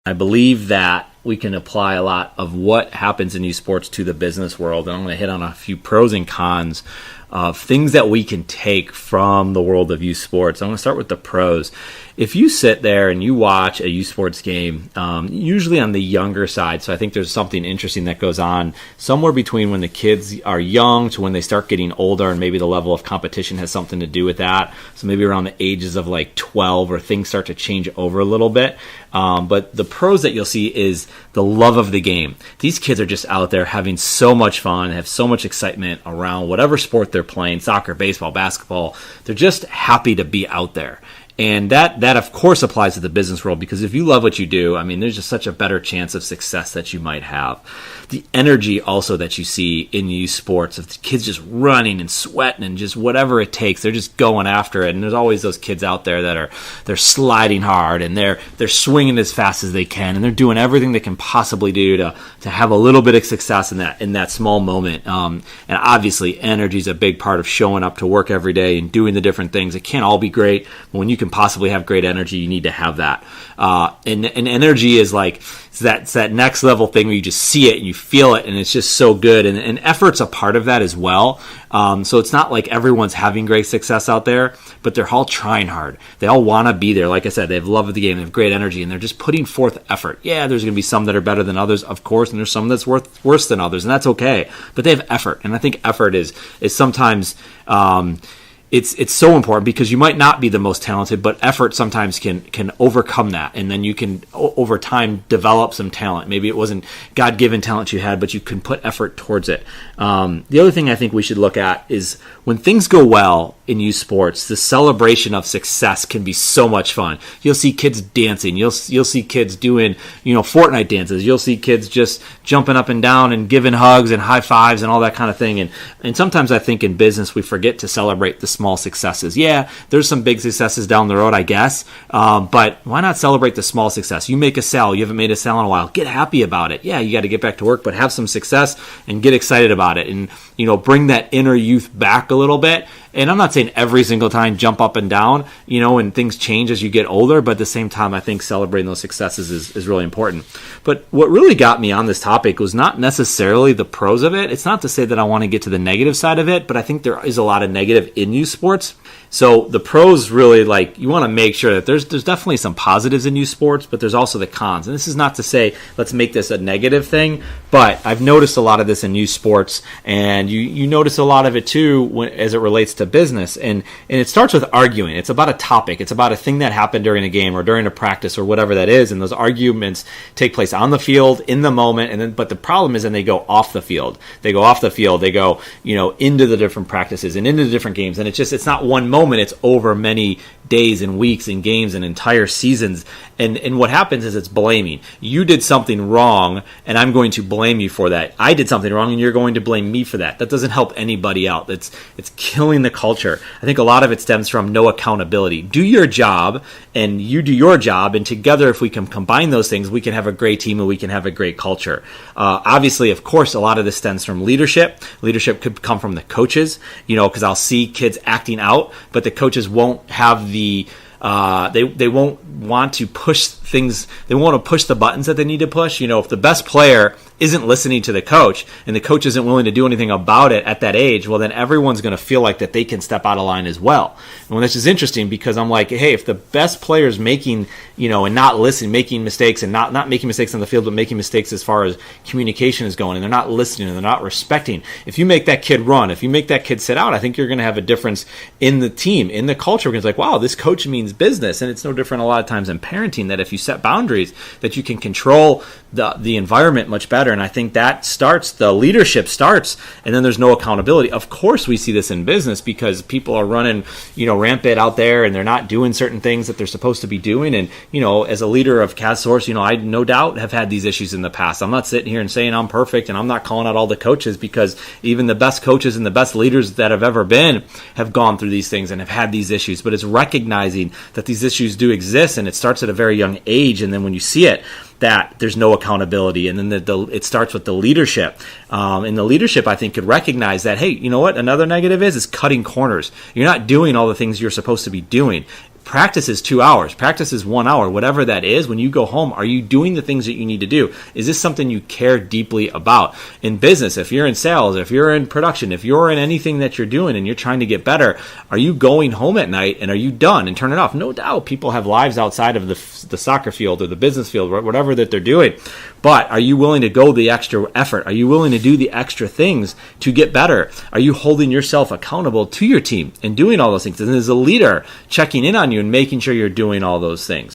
I believe that we can apply a lot of what happens in youth sports to the business world. And I'm going to hit on a few pros and cons of things that we can take from the world of youth sports. I'm going to start with the pros. If you sit there and you watch a youth sports game, usually on the younger side, so I think there's something interesting that goes on somewhere between when the kids are young to when they start getting older, and maybe the level of competition has something to do with that. So maybe around the ages of like 12, or things start to change over a little bit. But the pros that you'll see is the love of the game. These kids are just out there having so much fun, have so much excitement around whatever sport they're playing, soccer, baseball, basketball. They're just happy to be out there. And that of course applies to the business world, because if you love what you do, I mean, there's just such a better chance of success that you might have. The energy also that you see in youth sports, of the kids just running and sweating and just whatever it takes, they're just going after it. And there's always those kids out there that they're sliding hard, and they're swinging as fast as they can, and they're doing everything they can possibly do to have a little bit of success in that small moment. And obviously, energy is a big part of showing up to work every day and doing the different things. It can't all be great, but when you can possibly have great energy, you need to have that. And energy is like it's that next level thing where you just see it and you feel it, and it's just so good. And effort's a part of that as well. So it's not like everyone's having great success out there, but they're all trying hard. They all want to be there. Like I said, they have love of the game, they have great energy, and they're just putting forth effort. Yeah, there's going to be some that are better than others, of course, and there's some that's worse than others, and that's okay. But they have effort, and I think effort is sometimes it's so important, because you might not be the most talented, but effort sometimes can overcome that, and then you can over time develop some talent. Maybe it wasn't God-given talent you had, but you can put effort towards it. The other thing I think we should look at is when things go well in youth sports, the celebration of success can be so much fun. You'll see kids dancing. You'll see kids doing Fortnite dances. You'll see kids just jumping up and down and giving hugs and high fives and all that kind of thing. And sometimes I think in business we forget to celebrate the small successes. Yeah, there's some big successes down the road, I guess, but why not celebrate the small success? You make a sale. You haven't made a sale in a while. Get happy about it. Yeah, you got to get back to work, but have some success and get excited about it, and bring that inner youth back a little bit. And I'm not saying every single time jump up and down, and things change as you get older, but at the same time, I think celebrating those successes is really important. But what really got me on this topic was not necessarily the pros of it. It's not to say that I want to get to the negative side of it, but I think there is a lot of negative in youth sports. So the pros really, you want to make sure that there's definitely some positives in youth sports, but there's also the cons. And this is not to say let's make this a negative thing, but I've noticed a lot of this in youth sports, and you notice a lot of it too as it relates to business. And it starts with arguing. It's about a topic. It's about a thing that happened during a game or during a practice or whatever that is. And those arguments take place on the field in the moment. But the problem is then they go off the field. They go into the different practices and into the different games. And it's not one moment. It's over many days and weeks and games and entire seasons. And what happens is it's blaming. You did something wrong, and I'm going to blame you for that. I did something wrong, and you're going to blame me for that. That doesn't help anybody out. It's killing the culture. I think a lot of it stems from no accountability. Do your job, and you do your job, and together, if we can combine those things, we can have a great team and we can have a great culture. Obviously, of course, a lot of this stems from leadership. Leadership could come from the coaches, because I'll see kids acting out, but the coaches won't have the they won't want to push things. They want to push the buttons that they need to push. If the best player isn't listening to the coach and the coach isn't willing to do anything about it at that age, well, then everyone's going to feel like that they can step out of line as well. And this is interesting, because I'm like, hey, if the best player is making, and not listening, making mistakes, and not making mistakes on the field, but making mistakes as far as communication is going, and they're not listening and they're not respecting, if you make that kid run, if you make that kid sit out, I think you're going to have a difference in the team, in the culture. Because it's like, wow, this coach means business. And it's no different a lot of times in parenting, that if you set boundaries, that you can control the environment much better. And I think that starts, the leadership starts, and then there's no accountability. Of course, we see this in business, because people are running, rampant out there, and they're not doing certain things that they're supposed to be doing. And, as a leader of CASSource, I no doubt have had these issues in the past. I'm not sitting here and saying I'm perfect, and I'm not calling out all the coaches, because even the best coaches and the best leaders that have ever been have gone through these things and have had these issues. But it's recognizing that these issues do exist, and it starts at a very young age. And then when you see it, that there's no accountability, and then it starts with the leadership. And the leadership, I think, could recognize that, hey, you know what? Another negative is cutting corners. You're not doing all the things you're supposed to be doing. Practice is 2 hours. Practice is 1 hour. Whatever that is, when you go home, are you doing the things that you need to do? Is this something you care deeply about? In business, if you're in sales, if you're in production, if you're in anything that you're doing and you're trying to get better, are you going home at night and are you done and turn it off? No doubt people have lives outside of the soccer field or the business field, whatever that they're doing. But are you willing to go the extra effort? Are you willing to do the extra things to get better? Are you holding yourself accountable to your team and doing all those things? And as a leader, checking in on you and making sure you're doing all those things.